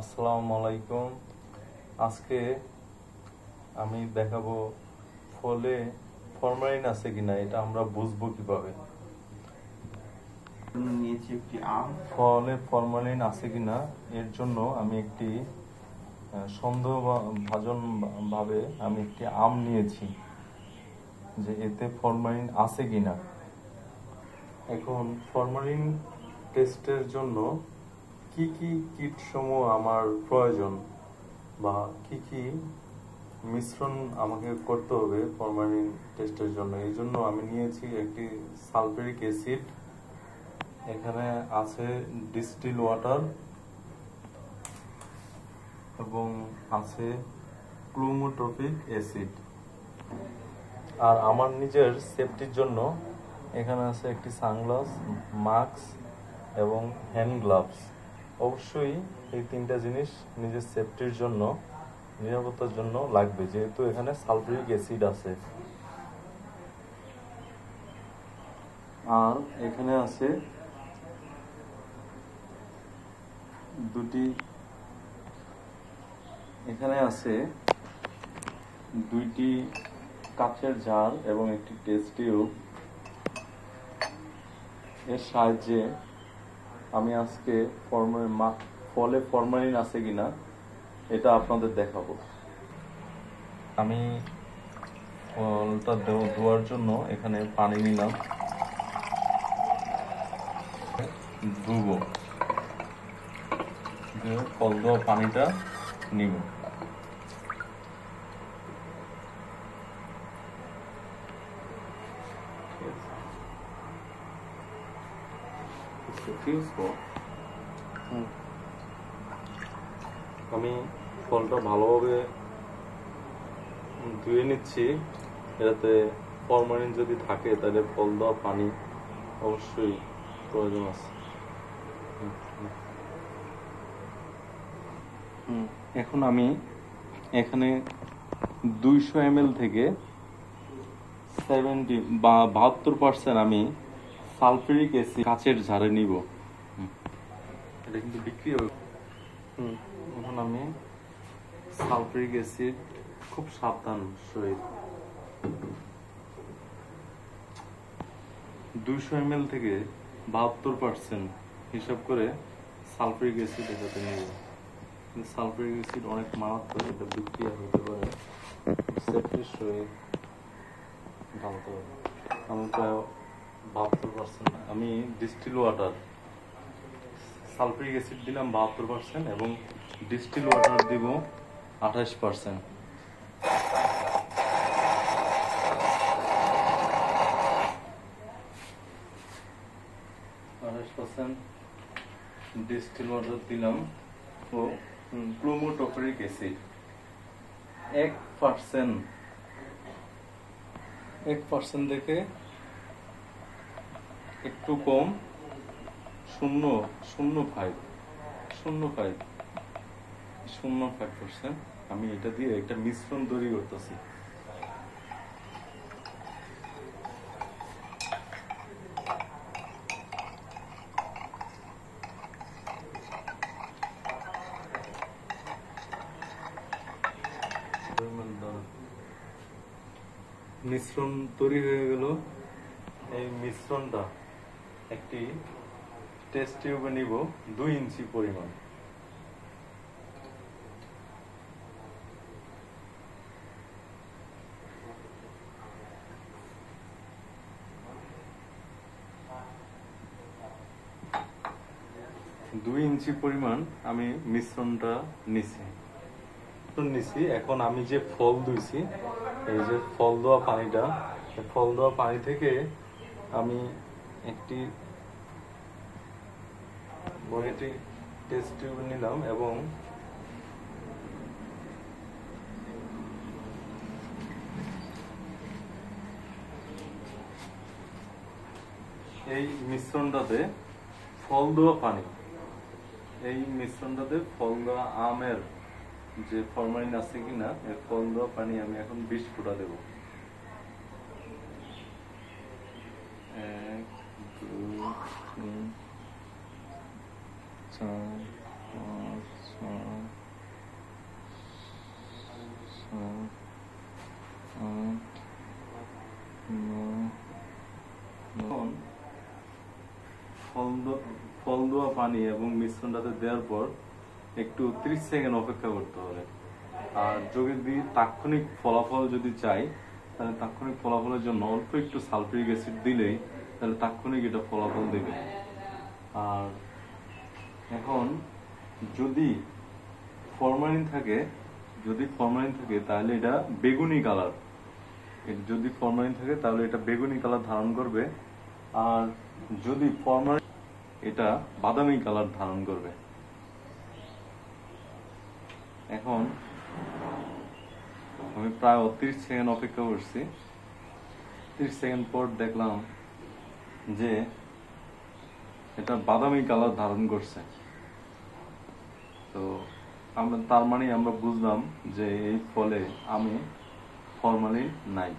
আসসালামু আলাইকুম। আজকে আমি দেখাবো ফলে ফরমালিন আছে কিনা এটা আমরা বুঝবো কিভাবে। নিয়েছি একটি আম। ফলে ফরমালিন আছে কিনা এর জন্য আমি একটি সন্দেহভাজন ভাবে আমি একটি আম নিয়েছি যে এতে ফরমালিন আছে কিনা। এখন ফরমালিন টেস্টের জন্য কি কি কিট সমূহ আমার প্রয়োজন বা কি কি মিশ্রণ আমাকে করতে হবে ফরমালিন টেস্টের জন্য, এই জন্য আমি নিয়েছি একটি সালফিউরিক অ্যাসিড, এখানে আছে ডিস্টিল ওয়াটার এবং আছে ক্রোমোটোফিক অ্যাসিড। আর আমার নিজের সেফটির জন্য এখানে আছে একটি সানগ্লাস, মাস্ক এবং হ্যান্ড গ্লাভস। অবশ্যই এই তিনটা জিনিস নিজের সেফটির জন্য, নিরাপত্তার জন্য লাগবে, যেহেতু এখানে সালফিউরিক অ্যাসিড আছে। আর এখানে আছে দুইটি কাচের জার এবং একটি টেস্ট টিউব। এর সাহায্যে আমি আজকে ফলে ফরমালিন আছে কিনা এটা আপনাদের দেখাবো। আমি ফলটা ধোয়ার জন্য এখানে পানি নিলাম, ধুবো, ফল ধোয়া পানিটা নিব। আমি ফলটা ভালোভাবে ধুয়ে নিচ্ছি, এটাতে ফরমালিন যদি থাকে তাহলে ফল দেওয়া পানি অবশ্যই প্রয়োজন আছে। এখন আমি এখানে 200 ml থেকে 72% আমি সালফিউরিক অ্যাসিড কাচের জারে নিব। এটা কিন্তু বিক্রি হবে। এখন আমি সালফিউরিক অ্যাসিড খুব সাবধান সহিত 200 ml থেকে 72% হিসাব করে সালফিউরিক অ্যাসিড এটাতে নেব। সালফিউরিক অ্যাসিড অনেক মারাত্মক, এটা বিক্রিয়া হতে পারে, সেফটির সহিত ঢালতে হবে। আমি প্রায় 72%, আমি ডিস্টিল ওয়াটার, সালফিউরিক অ্যাসিড দিলাম 72% এবং ডিস্টিল ওয়াটার দিব 28%। ডিস্টিল ওয়াটার দিলাম ও ক্রোমোটোফিক অ্যাসিড 1% থেকে একটু কম, 0.05%। আমি এটা দিয়ে একটা মিশ্রণ তৈরি করতেছি। মিশ্রণ তৈরি হয়ে গেল। এই মিশ্রণটা একটি টেস্ট টিউবে নিব 2 ইঞ্চি পরিমাণ। আমি মিশ্রণটা নিছি। এখন আমি যে ফল ধুইছি, এই যে ফল দেওয়া পানিটা, ফল দেওয়া পানি থেকে আমি একটি টেস্ট টিউব নিলাম এবং এই মিশ্রণটাতে ফল দেওয়া আমের যে ফরমালিন আছে কিনা এর ফল দেওয়া পানি আমি এখন 20 ফোঁটা দেব। 1 2 3 4 5 6 পানি এবং মিশ্রণটাতে দেওয়ার পর একটু 30 সেকেন্ড অপেক্ষা করতে হবে। আর যদি তাৎক্ষণিক ফলাফল যদি চাই, তাহলে তাৎক্ষণিক ফলাফলের জন্য অল্প একটু সালফিউরিক অ্যাসিড দিলেই তাহলে তাৎক্ষণিক এটা ফলাফল দেবে। আর এখন যদি ফরমালিন থাকে তাহলে এটা বেগুনি কালার, যদি ফরমালিন থাকে তাহলে এটা বেগুনি কালার ধারণ করবে। আর যদি ফরমালিন, এটা বাদামি কালার ধারণ করবে। এখন আমি প্রায় 30 সেকেন্ড অপেক্ষা করছি। 30 সেকেন্ড পর দেখলাম যে এটা বাদামি কালার ধারণ করছে। তো তার মানে আমরা বুঝলাম যে এই ফলে আমি ফরমালিন নাই।